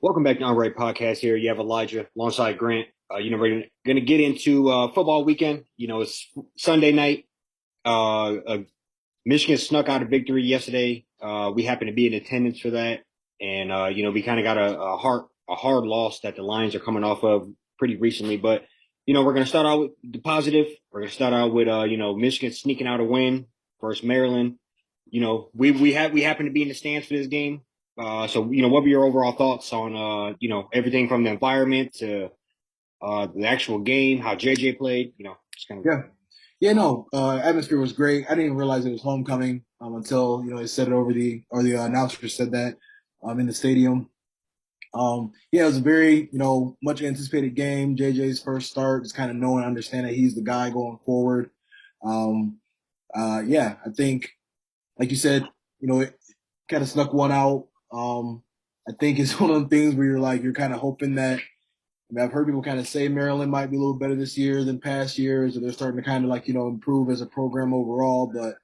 Welcome back to Unranked Podcast here. You have Elijah alongside Grant. We're going to get into football weekend. It's Sunday night. Michigan snuck out a victory yesterday. We happened to be in attendance for that. And, we kind of got a hard loss that the Lions are coming off of pretty recently. But, we're going to start out with the positive. We're going to start out with, Michigan sneaking out a win versus Maryland. We happen to be in the stands for this game. What were your overall thoughts on, everything from the environment to the actual game, how JJ played, just kind of. Yeah. Yeah, no, atmosphere was great. I didn't even realize it was homecoming until they said it over the announcer said that in the stadium. Yeah, it was a very much anticipated game. JJ's first start, just kind of knowing, understand that he's the guy going forward. Um, yeah, I think like you said, it kind of snuck one out. I think it's one of the things where you're kind of hoping that. I mean, I've heard people kind of say Maryland might be a little better this year than past years, or they're starting to kind of improve as a program overall. But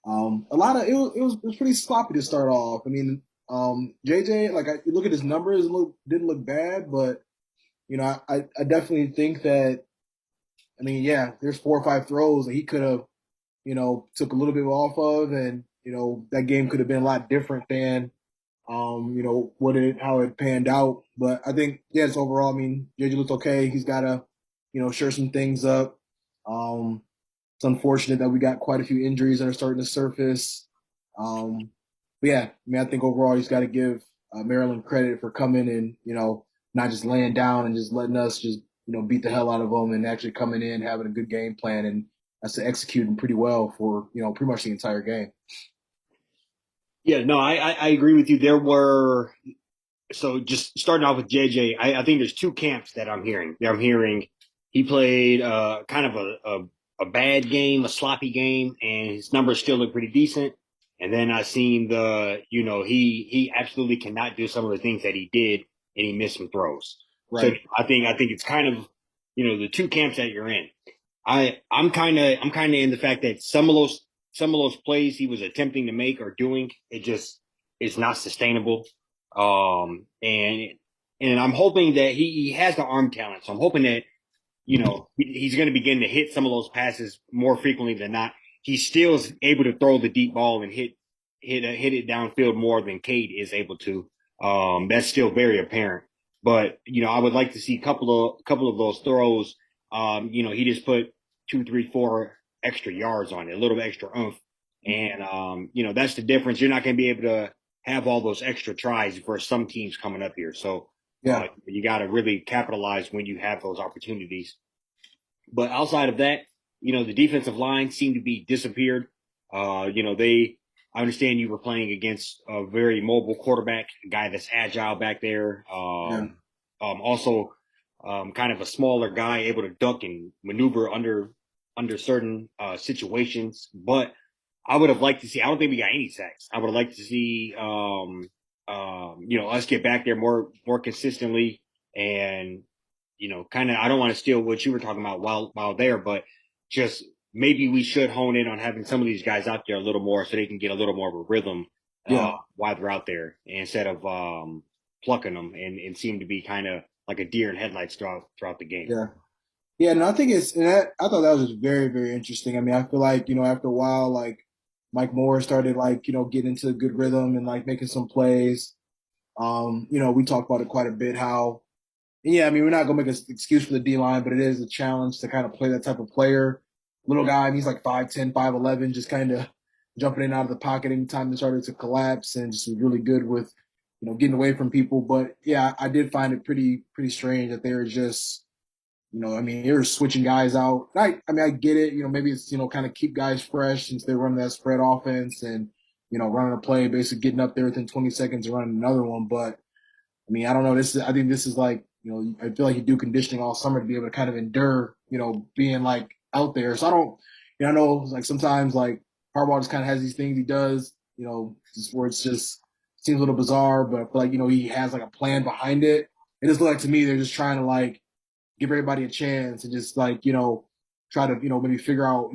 a lot of it was pretty sloppy to start off. I mean, JJ, you look at his numbers, didn't look bad, but I definitely think that. I mean, yeah, there's 4 or 5 throws that he could have took a little bit off of, and that game could have been a lot different than how it panned out. But I think, yes, overall, I mean, JJ looks okay. He's got to, shore some things up. Um, it's unfortunate that we got quite a few injuries that are starting to surface. Um, but yeah, I mean, I think overall he's got to give Maryland credit for coming and, not just laying down and just letting us just, beat the hell out of them, and actually coming in, having a good game plan, and that's executing pretty well for, pretty much the entire game. Yeah, no, I agree with you. So just starting off with JJ, I think there's two camps that I'm hearing. I'm hearing he played kind of a bad game, a sloppy game, and his numbers still look pretty decent. And then I seen he absolutely cannot do some of the things that he did, and he missed some throws. So Right. I think it's kind of the two camps that you're in. I'm kind of in the fact that some of those plays he was attempting to make or doing, it just is not sustainable. And I'm hoping that he has the arm talent. So I'm hoping that he's going to begin to hit some of those passes more frequently than not. He still is able to throw the deep ball and hit it downfield more than Cade is able to. That's still very apparent. But I would like to see a couple of those throws. He just put 2, 3, 4 extra yards on it, a little bit extra oomph, and that's the difference. You're not going to be able to have all those extra tries for some teams coming up here. So Yeah. you got to really capitalize when you have those opportunities. But outside of that, the defensive line seemed to be disappeared. I understand you were playing against a very mobile quarterback, a guy that's agile back there. Yeah. Also, kind of a smaller guy, able to duck and maneuver under certain situations. But I would have liked to see. I don't think we got any sacks. I would have liked to see, us get back there more consistently, and kind of. I don't want to steal what you were talking about while there, but just maybe we should hone in on having some of these guys out there a little more so they can get a little more of a rhythm Yeah. while they're out there instead of plucking them and seem to be kind of like a deer in headlights throughout the game. Yeah. Yeah, and I think I thought that was just very, very interesting. I mean, I feel like, after a while, Mike Moore started getting into a good rhythm and making some plays. We talked about it quite a bit how, yeah, I mean, we're not gonna make an excuse for the D line, but it is a challenge to kind of play that type of player. Little guy, and he's like 5'10", 5'11", just kind of jumping in and out of the pocket anytime they started to collapse, and just was really good with, getting away from people. But yeah, I did find it pretty strange that they were just I mean, you're switching guys out. I mean, I get it. Maybe it's kind of keep guys fresh since they're running that spread offense and running a play, basically getting up there within 20 seconds and running another one. But I mean, I don't know. I think this is I feel like you do conditioning all summer to be able to kind of endure, being out there. So I don't, I know sometimes Harbaugh just kind of has these things he does, just where it's just seems a little bizarre, but I feel like he has a plan behind it. It just look like to me they're just trying to give everybody a chance and just try to maybe figure out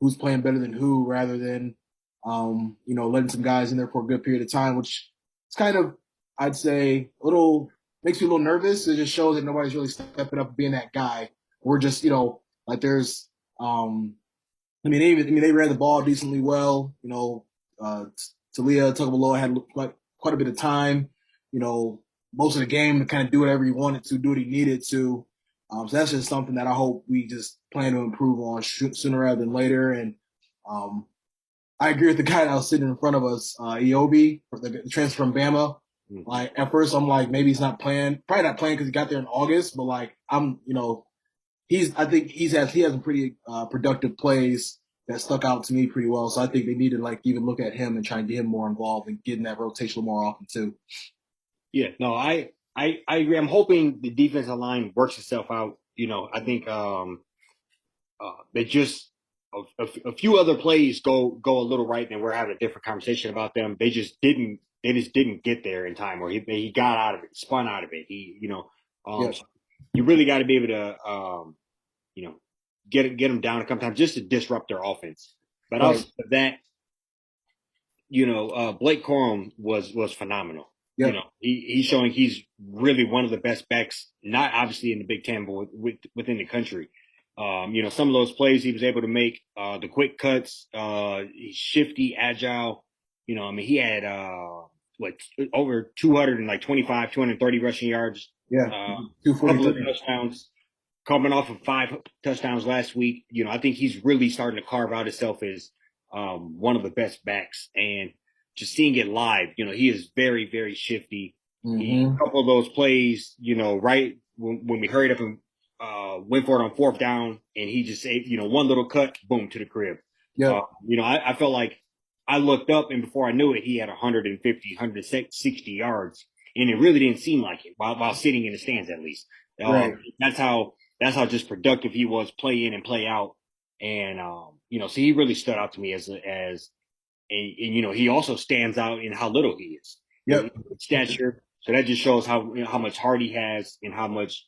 who's playing better than who rather than letting some guys in there for a good period of time, which it's kind of I'd say a little makes me a little nervous. It just shows that nobody's really stepping up and being that guy. We're just, like there's um they ran the ball decently well. Talia Tagovailoa had quite a bit of time. You know, most of the game to kind of do whatever he wanted to, do what he needed to. So that's just something that I hope we just plan to improve on sooner rather than later. And um, I agree with the guy that was sitting in front of us, Iobi, the transfer from Bama. Mhm. Like at first, I'm like maybe he's not playing, probably not playing because he got there in August. But like I think he has some pretty productive plays that stuck out to me pretty well. So I think they need to like even look at him and try and get him more involved and get in that rotation more often too. Yeah, no, I agree. I'm hoping the defensive line works itself out. I think they just a few other plays go a little right, and we're having a different conversation about them. They just didn't get there in time, or he got out of it, spun out of it. Yep. So you really got to be able to you know get them down a couple times just to disrupt their offense. But Right. outside of that, Blake Corum was phenomenal. Yep. He's showing he's really one of the best backs, not obviously in the Big Ten, but within the country. Some of those plays he was able to make, the quick cuts, he's shifty, agile. He had what over 225, 230 rushing yards, Yeah. a couple of 243. touchdowns, coming off of 5 touchdowns last week. I think he's really starting to carve out himself as one of the best backs. And just seeing it live, he is very, very shifty. Mm-hmm. A couple of those plays, right when we hurried up and went for it on fourth down, and he just saved, one little cut, boom, to the crib. Yep. I felt like I looked up, and before I knew it, he had 150, 160 yards, and it really didn't seem like it while sitting in the stands, at least. Right. That's how just productive he was, play in and play out. And so he really stood out to me and he also stands out in how little he is. Yep. Stature. So that just shows how much heart he has and how much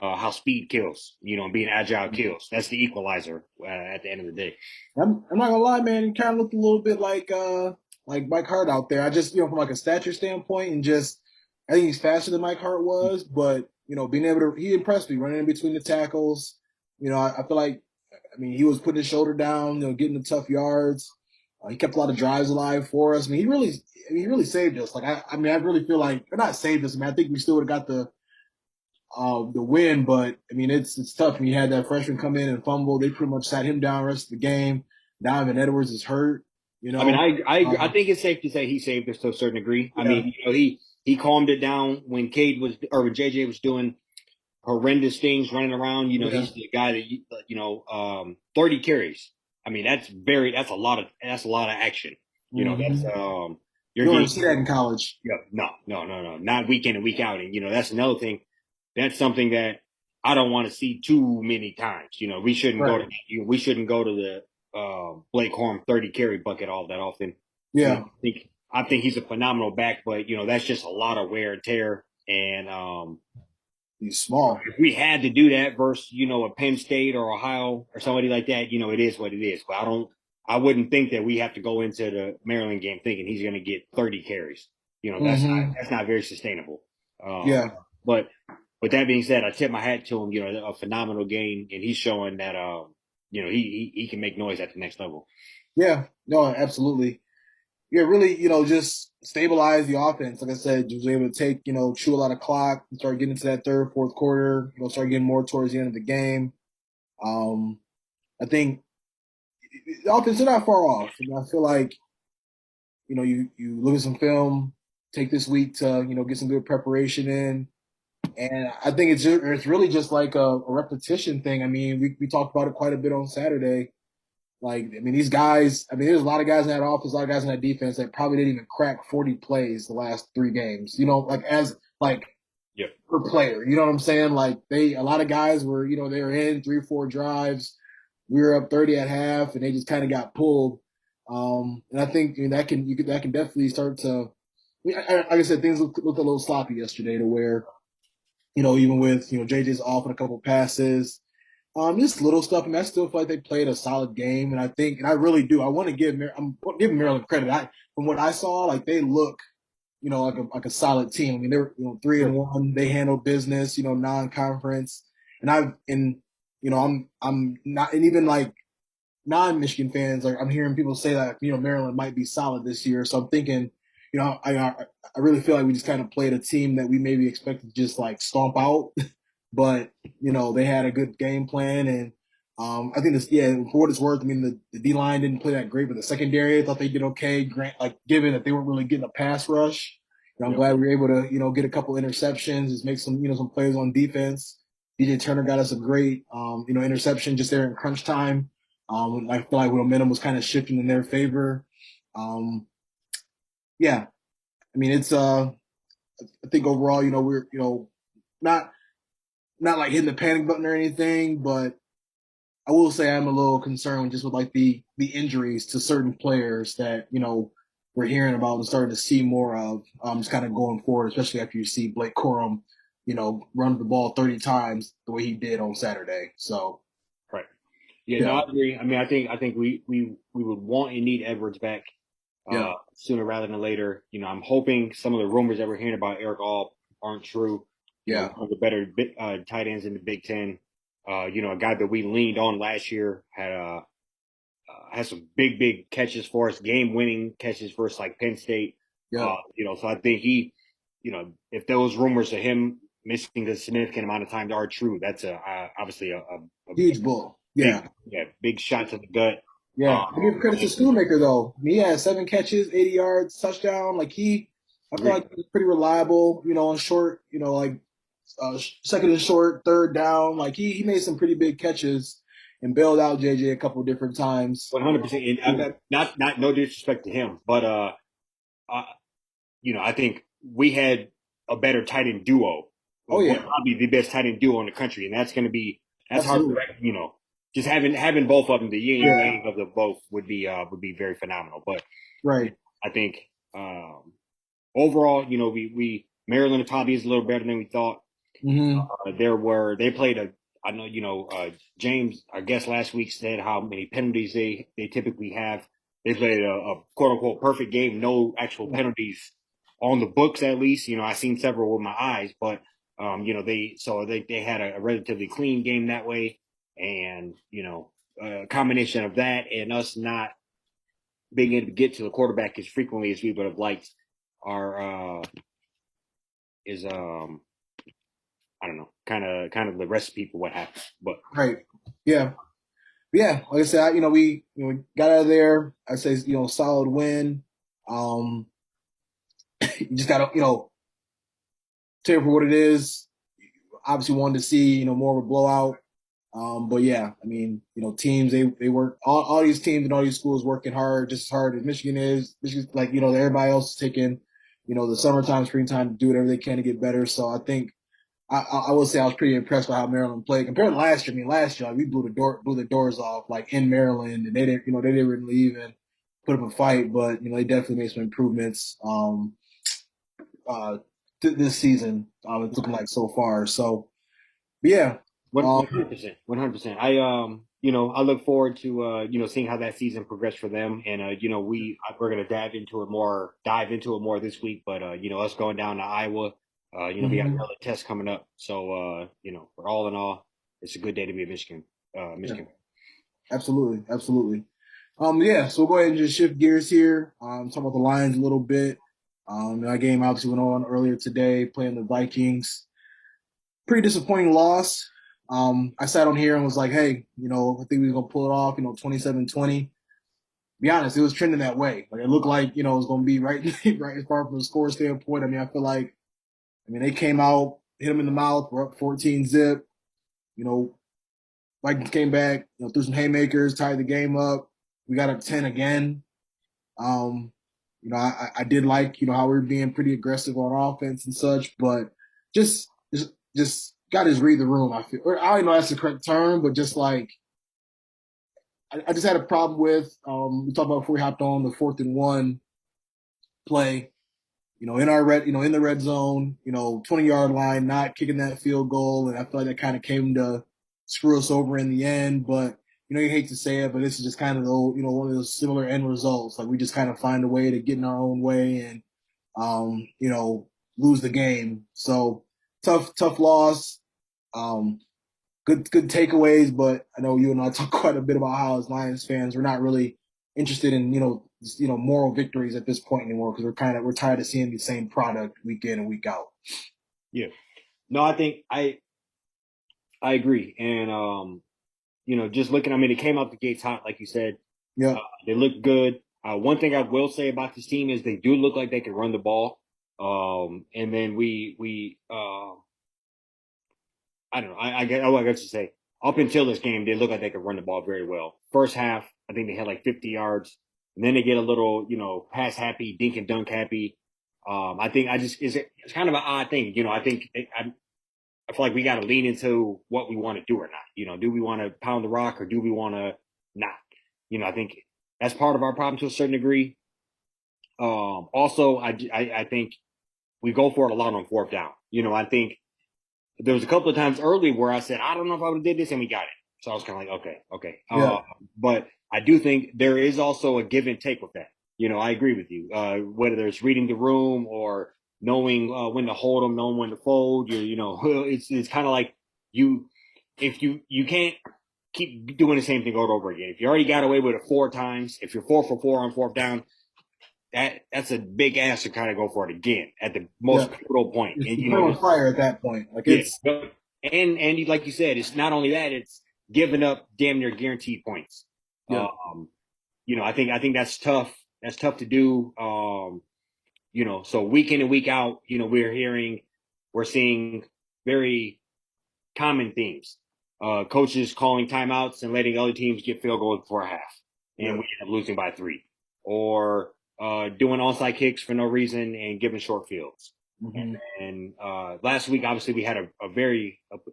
how speed kills. And being agile kills. That's the equalizer at the end of the day. I'm not gonna lie, man. He kind of looked a little bit like Mike Hart out there. I just from like a stature standpoint and just I think he's faster than Mike Hart was, but being able to he impressed me running in between the tackles. I feel like he was putting his shoulder down, getting the tough yards. He kept a lot of drives alive for us. He really saved us. Like I really feel like or not saved us. I think we still would have got the win, but it's tough when you had that freshman come in and fumble. They pretty much sat him down the rest of the game. Donovan Edwards is hurt. You I mean, know, I think it's safe to say he saved us to a certain degree. I yeah, mean, he calmed it down when Cade was or when JJ was doing horrendous things running around. yeah, He's the guy that 30 carries. I mean, that's a lot of action. That's mm-hmm. you're You don't getting see that in college. yeah, no, no, no, no, not week in and week out. And that's another thing. That's something that I don't want to see too many times. Right. We shouldn't go to the Blake Horn 30 carry bucket all that often. Yeah, I think he's a phenomenal back, but that's just a lot of wear and tear. And he's small. if we had to do that versus a Penn State or Ohio or somebody like that, it is what it is. But I wouldn't think that we have to go into the Maryland game thinking he's going to get 30 carries. Mm-hmm. That's not very sustainable. Yeah, But with that being said, I tip my hat to him. A phenomenal game, and he's showing that he can make noise at the next level. yeah, no, absolutely. Yeah, really, just stabilize the offense. Like I said, was able to take, chew a lot of clock, start getting into that third, fourth quarter, start getting more towards the end of the game. Um, I think the offense is not far off. I feel like, you look at some film, take this week to, get some good preparation in. And I think it's really just like a repetition thing. We talked about it quite a bit on Saturday. Like, these guys, there's a lot of guys in that offense, a lot of guys in that defense that probably didn't even crack 40 plays the last 3 games, like as like Yeah. per player, you know what I'm saying? Like a lot of guys were, they were in 3 or 4 drives. We were up 30 at half and they just kind of got pulled. And I think that can definitely start to, like I said, things looked a little sloppy yesterday to where, even with, JJ's off on a couple passes, just little stuff. I still feel like they played a solid game, and I really do. I want to I'm giving Maryland credit. From what I saw, like they look like a solid team. I mean, they're 3-1. They handle business, non-conference, and I'm not, and even like non-Michigan fans, like I'm hearing people say that Maryland might be solid this year. So I'm thinking, I really feel like we just kind of played a team that we maybe expected to just like stomp out, but they had a good game plan, and I think this, yeah, for what it's worth, I mean the D line didn't play that great, but the secondary I thought they did okay. Grant, like given that they weren't really getting a pass rush, I'm Yep. glad we were able to get a couple interceptions, just make some plays on defense. DJ Turner got us a great interception just there in crunch time. I feel like momentum was kind of shifting in their favor. Um, yeah, I mean it's I think overall, we're not not like hitting the panic button or anything, but I will say I'm a little concerned just with like the injuries to certain players that we're hearing about and starting to see more of. Just kind of going forward, especially after you see Blake Corum, run the ball 30 times the way he did on Saturday. So Right. Yeah, no, yeah, I agree. I mean, I think we would want and need Edwards back yeah, sooner rather than later. I'm hoping some of the rumors that we're hearing about Eric All aren't true. yeah, One of the better tight ends in the Big Ten. A guy that we leaned on last year had some big catches for us, game winning catches for us like Penn State. yeah. So I think if those rumors of him missing a significant amount of time are true, that's obviously a Huge bull. big Yeah. big shot to the gut. Yeah, I give credit to And Schoonmaker though. He had 7 catches, 80 yards, touchdown. Like I feel yeah, like he's pretty reliable. On short, like second and short, third down. Like he made some pretty big catches and bailed out JJ a couple different times. 100%. And not no disrespect to him, but I, I think we had a better tight end duo, Oh well, yeah, probably the best tight end duo in the country, and that's hard to absolutely. reckon. Just having both of them, the yin and Yeah, yang of the both would be very phenomenal. But right. I think overall, we Maryland probably is a little better than we thought. Hmm. They played I know James, I guess last week said how many penalties they typically have. They played a quote unquote perfect game, no actual penalties on the books at least. I seen several with my eyes, but they had a relatively clean game that way, and a combination of that and us not being able to get to the quarterback as frequently as we would have liked are is I don't know, kind of the recipe for what happened. But Right. Yeah. Yeah. Like I said, we we got out of there. I say solid win. Um, you just gotta take it for what it is. Obviously wanted to see more of a blowout. But yeah, I mean, teams they work all these teams and all these schools working hard, just as hard as Michigan is. Michigan's like everybody else is taking the summertime, springtime to do whatever they can to get better. So I think I will say I was pretty impressed by how Maryland played compared to last year. I mean, last year like, we blew the doors off like in Maryland, and they didn't really even put up a fight, but they definitely made some improvements uh this season. It's looking like so far. So but yeah. one Um, hundred percent, 100%. I look forward to seeing how that season progressed for them, and we're gonna dive into it more this week. But us going down to Iowa, we got mhm. another test coming up, so for all in all, it's a good day to be a Yeah, Michigan. absolutely, absolutely. Yeah, so we'll go ahead and just shift gears here. Talk about the Lions a little bit. That game obviously went on earlier today, playing the Vikings. Pretty disappointing loss. I sat on here and was like, hey, I think we are gonna pull it off, 27-20. Be honest, it was trending that way. Like it looked like, it was gonna be right right as far from the score standpoint. I mean, I feel like they came out, hit them in the mouth, we're up 14 zip, you know, Vikings came back, threw some haymakers, tied the game up. We got up 10 again. Um, I did like, how we were being pretty aggressive on offense and such, but just got to read the room. I feel, or I don't know that's the correct term, but just like I just had a problem with. We talked about before we hopped on the 4th and 1 play. In our red, in the red zone, 20-yard line, not kicking that field goal, and I feel like that kind of came to screw us over in the end. But you hate to say it, but this is just kind of the one of those similar end results. Like we just kind of find a way to get in our own way, and lose the game. So tough loss. Um, good takeaways, but I know you and I talk quite a bit about how as Lions fans we're not really interested in moral victories at this point anymore because we're tired of seeing the same product week in and week out. Yeah. No, I think I agree. And just looking, I mean, it came out the gates hot, like you said. Yeah, They look good. One thing I will say about this team is they do look like they can run the ball. And then I don't know. I guess to say up until this game, they look like they could run the ball very well. First half, I think they had like 50 yards, and then they get a little, pass happy, dink and dunk happy. I think it's kind of an odd thing. I feel like we got to lean into what we want to do or not. Do we want to pound the rock or do we want to not? I think that's part of our problem to a certain degree. Also, I think we go for it a lot on fourth down. I think there was a couple of times early where I said, I don't know if I would have did this, and we got it. So I was kind of like, okay. yeah, But I do think there is also a give and take with that. I agree with you. Whether it's reading the room or knowing when to hold them, knowing when to fold, it's kind of like you, if you can't keep doing the same thing over and over again. If you already got away with it 4 times, if you're 4 for 4 on fourth down, that's a big ass to kind of go for it again at the yeah. most pivotal point. And You put on fire at that point. Like yeah, it's and like you said, it's not only that; it's giving up damn near guaranteed points. yeah, I think that's tough. That's tough to do. So week in and week out, we're seeing very common themes. Coaches calling timeouts and letting other teams get field goals before half, and yeah. we end up losing by 3, or doing onside kicks for no reason and giving short fields. Mm-hmm. And last week, obviously, we had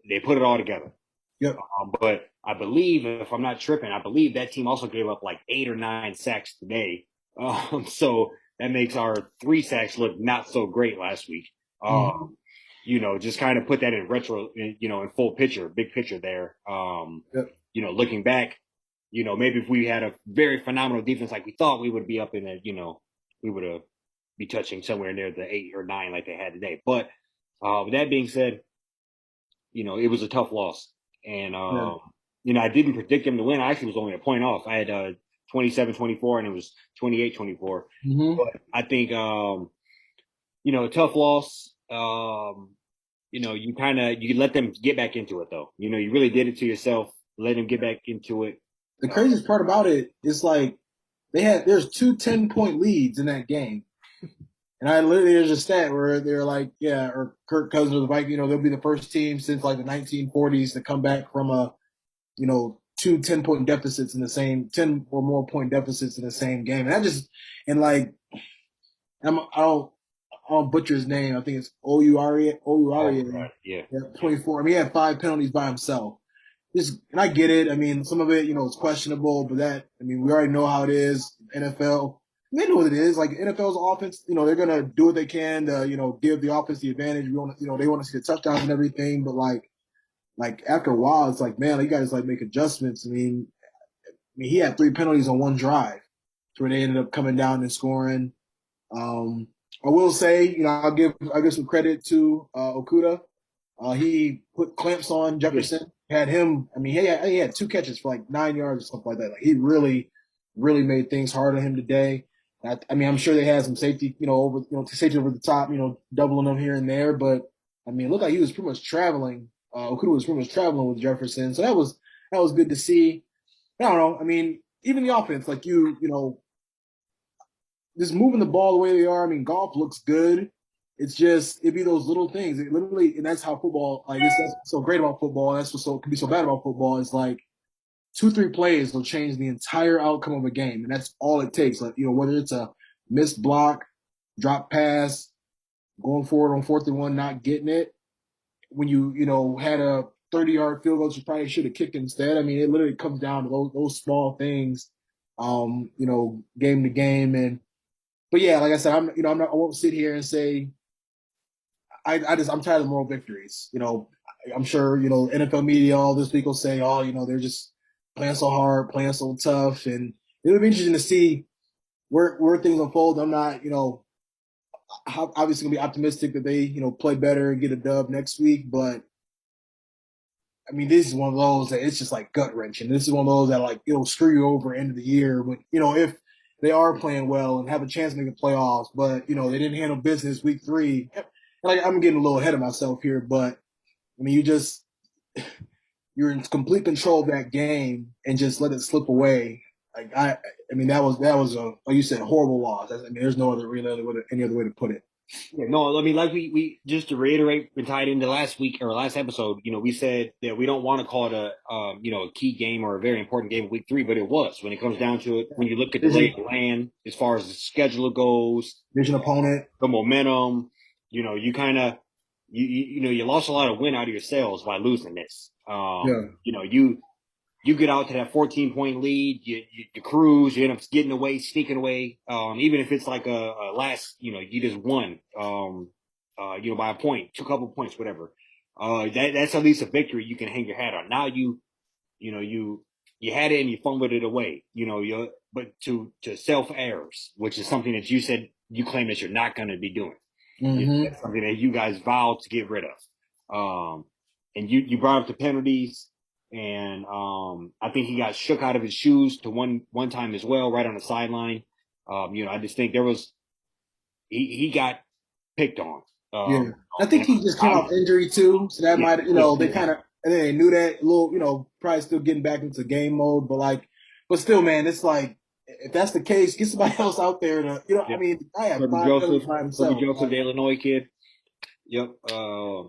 they put it all together. Yep. But I believe, if I'm not tripping, I believe that team also gave up like 8 or 9 sacks today. So that makes our 3 sacks look not so great last week. Mm-hmm. Just kind of put that in retro, in full picture, big picture there. Yep. Looking back, maybe if we had a very phenomenal defense like we thought, we would be up in a, we would have be touching somewhere near the 8 or 9 like they had today. But with that being said, it was a tough loss. And, Yeah. I didn't predict them to win. I actually was only a point off. I had 27-24 and it was 28-24. Mm-hmm. But I think, a tough loss. You let them get back into it though. You really did it to yourself. Let them get back into it. The craziest part about it is like there's 2 10-point leads in that game. And I literally there's a stat where they're like, yeah, or Kirk Cousins or the Vikings, they'll be the first team since like the 1940s to come back from two 10-point deficits in the same 10 or more point deficits in the same game. And and like I don't butcher his name. I think it's Oh, Ouarie, right. Yeah. 24. I mean, he had 5 penalties by himself. And I get it. I mean, some of it, it's questionable, but we already know how it is. NFL, they know what it is. Like NFL's offense, they're gonna do what they can to, give the offense the advantage. They want to see the touchdowns and everything, but like after a while, it's like, man, you guys like make adjustments. He had 3 penalties on one drive, to where they ended up coming down and scoring. Um, I will say, I'll give some credit to Okuda. He put clamps on Yeah. Jefferson. Had him. He had 2 catches for like 9 yards or something like that. Like he really, really made things hard on him today. I'm sure they had some safety, safety over the top, doubling them here and there. But it looked like he was pretty much traveling. Okuda was pretty much traveling with Jefferson, so that was good to see. I don't know. Even the offense, like just moving the ball the way they are. Golf looks good. It's just it'd be those little things. It literally, and that's how football. That's what's so great about football. That's what can be so bad about football. Is like 2 3 plays will change the entire outcome of a game, and that's all it takes. Like whether it's a missed block, drop pass, going forward on 4th and 1, not getting it. When you had a 30-yard field goal, you probably should have kicked instead. It literally comes down to those small things, game to game. But yeah, like I said, I won't sit here and say I'm tired of moral victories. I'm sure NFL media all this week will say, oh, they're just playing so hard, playing so tough, and it'll be interesting to see where things unfold. I'm not, obviously gonna be optimistic that they play better and get a dub next week. But I mean, this is one of those that it's just like gut wrenching. This is one of those that like it'll screw you over end of the year when if they are playing well and have a chance to make the playoffs, but they didn't handle business week 3. Like I'm getting a little ahead of myself here, but I mean, you're in complete control of that game and just let it slip away. Like I mean, that was a like you said, horrible loss. I mean, there's no other really any other way to put it. Yeah, no, I mean, like we just to reiterate and tie it into last week or last episode, we said that we don't want to call it a key game or a very important game of week 3, but it was when it comes down to it. When you look at the lay Division, of the land, as far as the schedule goes, division opponent. the momentum, you kind of, you lost a lot of wind out of your sails by losing this. Yeah. You get out to that 14-point lead, you cruise, you end up getting away, sneaking away. Even if it's like a last, you just won, by a point, two couple points, whatever. That's at least a victory you can hang your hat on. Now you had it and you fumbled it away, but to self errors, which is something that you said you claim that you're not going to be doing. Mm-hmm. That's something that you guys vowed to get rid of. And you brought up the penalties, and I think he got shook out of his shoes to one time as well, right on the sideline. I just think he got picked on. Yeah. I think And he just came off injury too, so that yeah, might they kind of and then they knew that a little probably still getting back into game mode, but still, man, it's like if that's the case, get somebody else out there to I yeah. mean, I have Kirby 5 penalties Joseph, by Kirby himself. Joseph, the Illinois kid. Yep.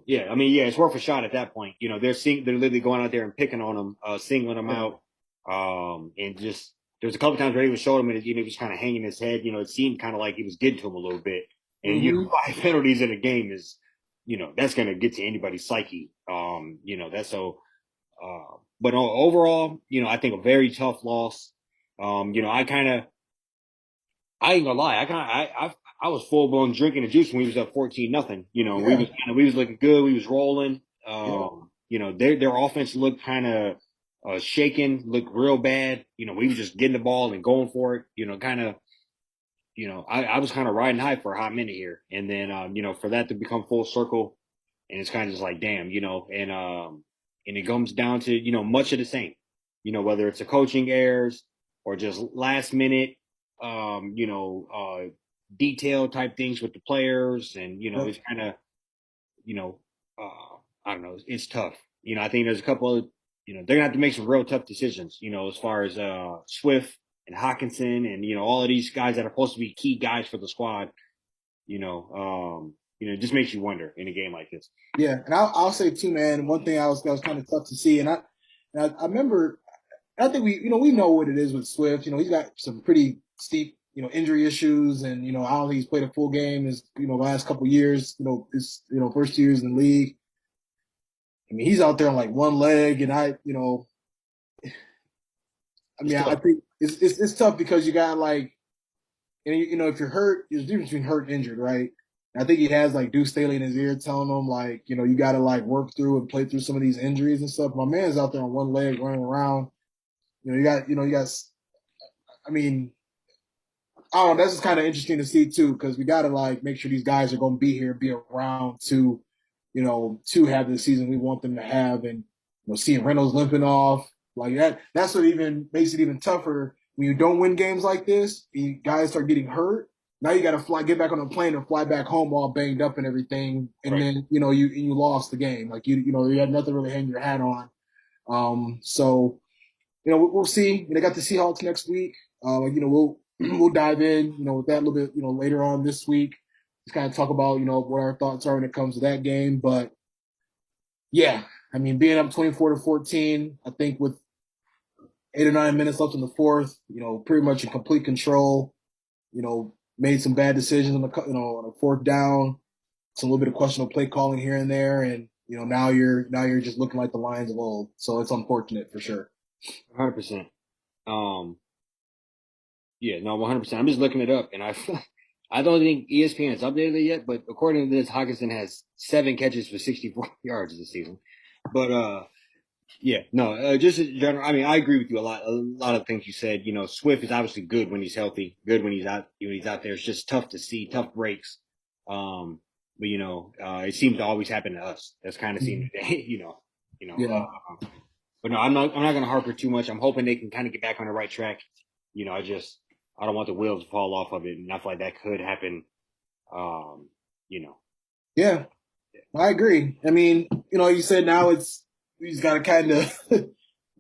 Yeah. I mean, yeah, it's worth a shot at that point. They're literally going out there and picking on him, singling him Yeah. out. And just there's a couple times where he was showing him and he was kind of hanging his head. It seemed kind of like he was getting to him a little bit. And Mm-hmm. 5 penalties in a game is, that's going to get to anybody's psyche. That's so. But overall, I think a very tough loss. I ain't gonna lie. I was full blown drinking the juice when we was up 14-0. Yeah. We was looking good. We was rolling. Yeah. Their offense looked kind of shaken, looked real bad. We was just getting the ball and going for it. Kind of. I was kind of riding high for a hot minute here, and then for that to become full circle, and it's kind of just like damn, and it comes down to much of the same. Whether it's a coaching errors or just last minute detail type things with the players. And, Yep. it's kind of, you know, I don't know, it's tough. I think there's a couple of, they're gonna have to make some real tough decisions, as far as Swift and Hawkinson and, all of these guys that are supposed to be key guys for the squad, it just makes you wonder in a game like this. Yeah, and I'll say too, man. One thing that was kind of tough to see, and I remember. I think we know what it is with Swift. He's got some pretty steep injury issues, and I don't think he's played a full game his last couple years. His first 2 years in the league. I mean, he's out there on like one leg, and I It's mean, I tough. think it's tough because you got like, and if you're hurt, there's a difference between hurt and injured, right? And I think he has like Deuce Staley in his ear telling him like, you got to like work through and play through some of these injuries and stuff. My man's out there on one leg running around. You got. I mean, I don't know. That's just kind of interesting to see too, because we got to like make sure these guys are going to be here, be around to have the season we want them to have, and seeing Reynolds limping off like that. That's what even makes it even tougher when you don't win games like this. You guys start getting hurt. Now you got to get back on a plane and fly back home all banged up and everything, and Right. then you lost the game. Like you had nothing really hang your hat on. So we'll see. They got the Seahawks next week. We'll we'll dive in, with that a little bit, later on this week. Just kind of talk about, what our thoughts are when it comes to that game. But yeah, I mean, being up 24-14, I think with 8 or 9 minutes left in the fourth, pretty much in complete control. Made some bad decisions on a fourth down, some little bit of questionable play calling here and there, and now you're just looking like the Lions of old. So it's unfortunate for sure. 100%. Um, yeah, no, 100%. I'm just looking it up, and I don't think ESPN has updated it yet, but according to this, Hawkinson has 7 catches for 64 yards this season. But yeah, no, just in general. I mean, I agree with you a lot of things you said. Swift is obviously good when he's healthy, good when he's out there. It's just tough to see, tough breaks. But it seems to always happen to us. That's kind of seen Mhm. today. You know. Yeah. But no, I'm not going to harper too much. I'm hoping they can kind of get back on the right track. I don't want the wheels to fall off of it, and I feel like that could happen. Um, you know, Yeah, I agree. I mean, you said now we just got to kind of.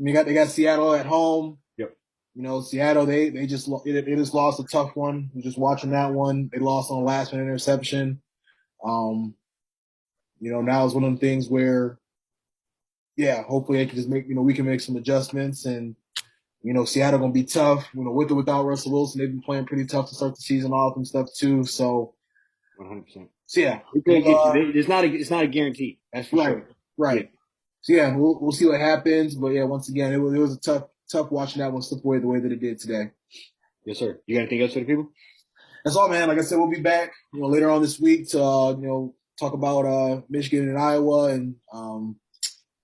They got Seattle at home. yep, Seattle they they just lost a tough one. We're just watching that one. They lost on a last minute interception. Um, now it's one of them things where, yeah, hopefully they can just make we can make some adjustments, and Seattle gonna be tough. With or without Russell Wilson, they've been playing pretty tough to start the season off and stuff too. 100%. So yeah, It's gonna we'll, get you. It's not a guarantee. That's for right, sure. Yeah, right. So yeah, we'll see what happens. But yeah, once again, it was a tough watching that one slip away the way that it did today. yes, sir. You got anything else for the people? That's all, man. Like I said, we'll be back, later on this week to talk about Michigan and Iowa and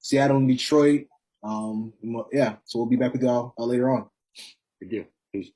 Seattle and Detroit. Yeah, so we'll be back with y'all later on. Good deal. Peace.